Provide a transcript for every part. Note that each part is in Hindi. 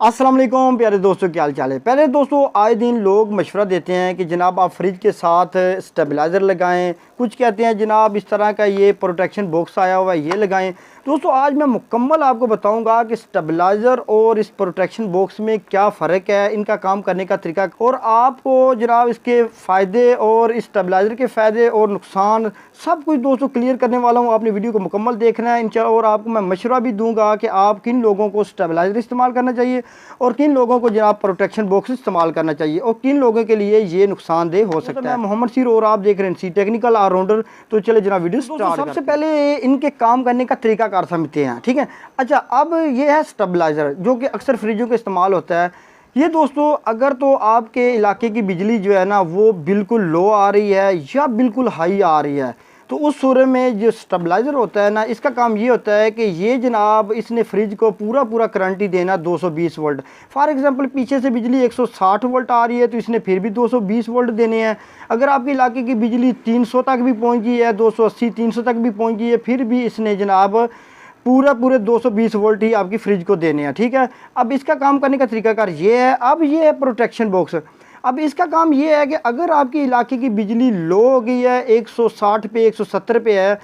अस्सलाम वालेकुम प्यारे दोस्तों, क्या हाल चाल है। पहले दोस्तों, आए दिन लोग मशवरा देते हैं कि जनाब आप फ्रिज के साथ स्टेबलाइज़र लगाएं, कुछ कहते हैं जनाब इस तरह का ये प्रोटेक्शन बॉक्स आया हुआ है ये लगाएं। दोस्तों आज मैं मुकम्मल आपको बताऊंगा कि स्टेबलाइज़र और इस प्रोटेक्शन बॉक्स में क्या फ़र्क है, इनका काम करने का तरीका, और आपको जनाब इसके फ़ायदे और इस स्टेबलाइज़र के फ़ायदे और नुकसान सब कुछ दोस्तों क्लियर करने वाला हूँ। आपने वीडियो को मुकम्मल देखना है इंशाअल्लाह। और आपको मैं मशवरा भी दूंगा कि आप किन लोगों को स्टेबलाइज़र इस्तेमाल करना चाहिए और किन लोगों को जनाब प्रोटेक्शन बॉक्स इस्तेमाल करना चाहिए और किन लोगों के लिए ये नुकसानदेह हो सकता है। मैं मोहम्मद सीर और आप देख रहे हैं सी टेक्निकल ऑलराउंडर। तो चले जनाब वीडियो स्टार्ट। सबसे पहले इनके काम करने का तरीकाकार समझते हैं, ठीक है। अच्छा, अब ये है स्टेबलाइज़र जो कि अक्सर फ्रिजों का इस्तेमाल होता है। ये दोस्तों अगर तो आपके इलाके की बिजली जो है ना वो बिल्कुल लो आ रही है या बिल्कुल हाई आ रही है, तो उस सूरत में जो स्टेबलाइज़र होता है ना, इसका काम ये होता है कि ये जनाब इसने फ्रिज को पूरा करंट ही देना 220 वोल्ट। फॉर एग्जांपल पीछे से बिजली 160 वोल्ट आ रही है तो इसने फिर भी 220 वोल्ट देने हैं। अगर आपके इलाके की बिजली 300 तक भी पहुंच गई है, 280 300 तक भी पहुंच गई है, फिर भी इसने जनाब पूरे 220 वोल्ट ही आपकी फ्रिज को देने हैं, ठीक है। अब इसका काम करने का तरीकाकार ये है। अब ये है प्रोटेक्शन बॉक्स। अब इसका काम ये है कि अगर आपके इलाके की बिजली लो हो गई है, 160 पे 170 पे है,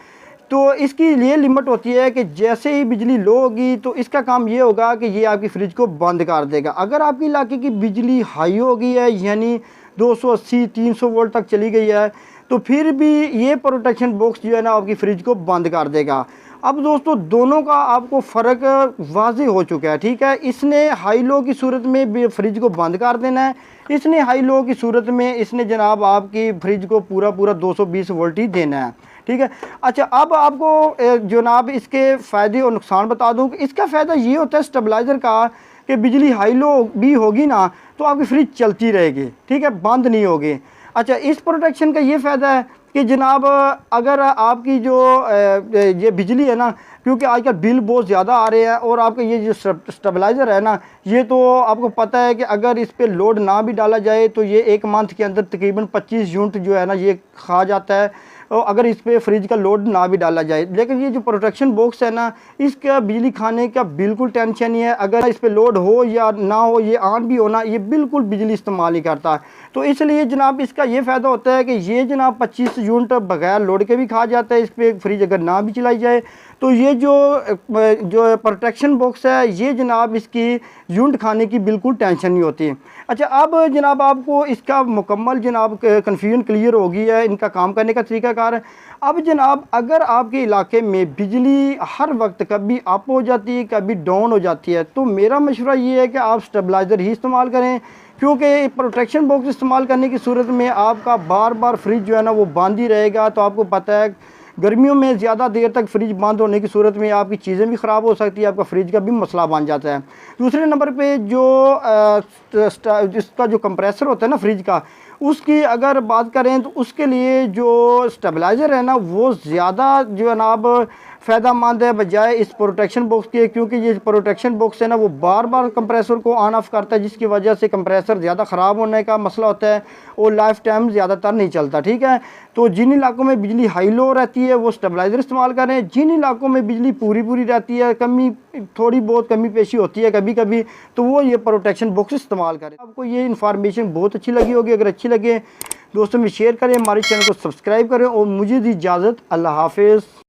तो इसकी लिए लिमिट होती है कि जैसे ही बिजली लो होगी तो इसका काम ये होगा कि ये आपकी फ्रिज को बंद कर देगा। अगर आपके इलाके की बिजली हाई हो गई है यानी 280 300 वोल्ट तक चली गई है, तो फिर भी ये प्रोटेक्शन बॉक्स जो है ना आपकी फ्रिज को बंद कर देगा। अब दोस्तों दोनों का आपको फ़र्क वाज़ेह हो चुका है, ठीक है। इसने हाई लो की सूरत में फ्रिज को बंद कर देना है, इसने हाई लो की सूरत में इसने जनाब आपकी फ्रिज को पूरा 220 वोल्ट ही देना है, ठीक है। अच्छा, अब आपको जनाब इसके फ़ायदे और नुकसान बता दूं कि इसका फ़ायदा ये होता है स्टेबलाइज़र का कि बिजली हाई लो भी होगी ना तो आपकी फ्रिज चलती रहेगी, ठीक है, बंद नहीं होगी। अच्छा, इस प्रोटेक्शन का ये फ़ायदा है कि जनाब अगर आपकी जो ये बिजली है ना, क्योंकि आजकल बिल बहुत ज़्यादा आ रहे हैं और आपका ये जो स्टेबलाइज़र है ना, ये तो आपको पता है कि अगर इस पे लोड ना भी डाला जाए तो ये एक मंथ के अंदर तकरीबन 25 यूनिट जो है ना ये खा जाता है, और अगर इस पे फ्रिज का लोड ना भी डाला जाए। लेकिन ये जो प्रोटेक्शन बॉक्स है ना, इसका बिजली खाने का बिल्कुल टेंशन नहीं है। अगर इस पे लोड हो या ना हो, ये ऑन भी होना, ये बिल्कुल बिजली इस्तेमाल नहीं करता। तो इसलिए जनाब इसका ये फ़ायदा होता है कि ये जनाब 25 यूनिट बगैर लोड के भी खा जाता है। इस पर फ्रिज अगर ना भी चलाई जाए तो ये जो प्रोटेक्शन बॉक्स है ये जनाब इसकी यूनिट खाने की बिल्कुल टेंशन नहीं होती। अच्छा, अब जनाब आपको इसका मुकम्मल जनाब कन्फ्यूजन क्लियर हो गई है इनका काम करने का तरीकाकार। अब जनाब अगर आपके इलाके में बिजली हर वक्त कभी अप हो जाती है कभी डाउन हो जाती है, तो मेरा मशवरा ये है कि आप स्टेबलाइज़र ही इस्तेमाल करें, क्योंकि प्रोटेक्शन बॉक्स इस्तेमाल करने की सूरत में आपका बार फ्रिज जो है ना वो बंद ही रहेगा। तो आपको पता है गर्मियों में ज़्यादा देर तक फ्रिज बंद होने की सूरत में आपकी चीज़ें भी ख़राब हो सकती है, आपका फ्रिज का भी मसला बन जाता है। दूसरे नंबर पे जिसका जो कंप्रेसर होता है ना फ्रिज का, उसकी अगर बात करें तो उसके लिए जो स्टेबलाइज़र है ना वो ज़्यादा जो है ना अब फ़ायदेमंद है बजाय इस प्रोटेक्शन बॉक्स के, क्योंकि ये प्रोटेक्शन बॉक्स है ना वो बार कंप्रेसर को ऑन ऑफ करता है, जिसकी वजह से कंप्रेसर ज़्यादा ख़राब होने का मसला होता है और लाइफ टाइम ज़्यादातर नहीं चलता, ठीक है। तो जिन इलाकों में बिजली हाई लो रहती है वो स्टेबलाइज़र इस्तेमाल करें, जिन इलाकों में बिजली पूरी रहती है, कमी थोड़ी बहुत कमी पेशी होती है कभी कभी, तो वो ये प्रोटेक्शन बॉक्स इस्तेमाल करें। आपको ये इन्फॉर्मेशन बहुत अच्छी लगी होगी। अगर अच्छी लगे दोस्तों में शेयर करें, हमारे चैनल को सब्सक्राइब करें और मुझे दी इजाज़त। अल्लाह हाफिज़।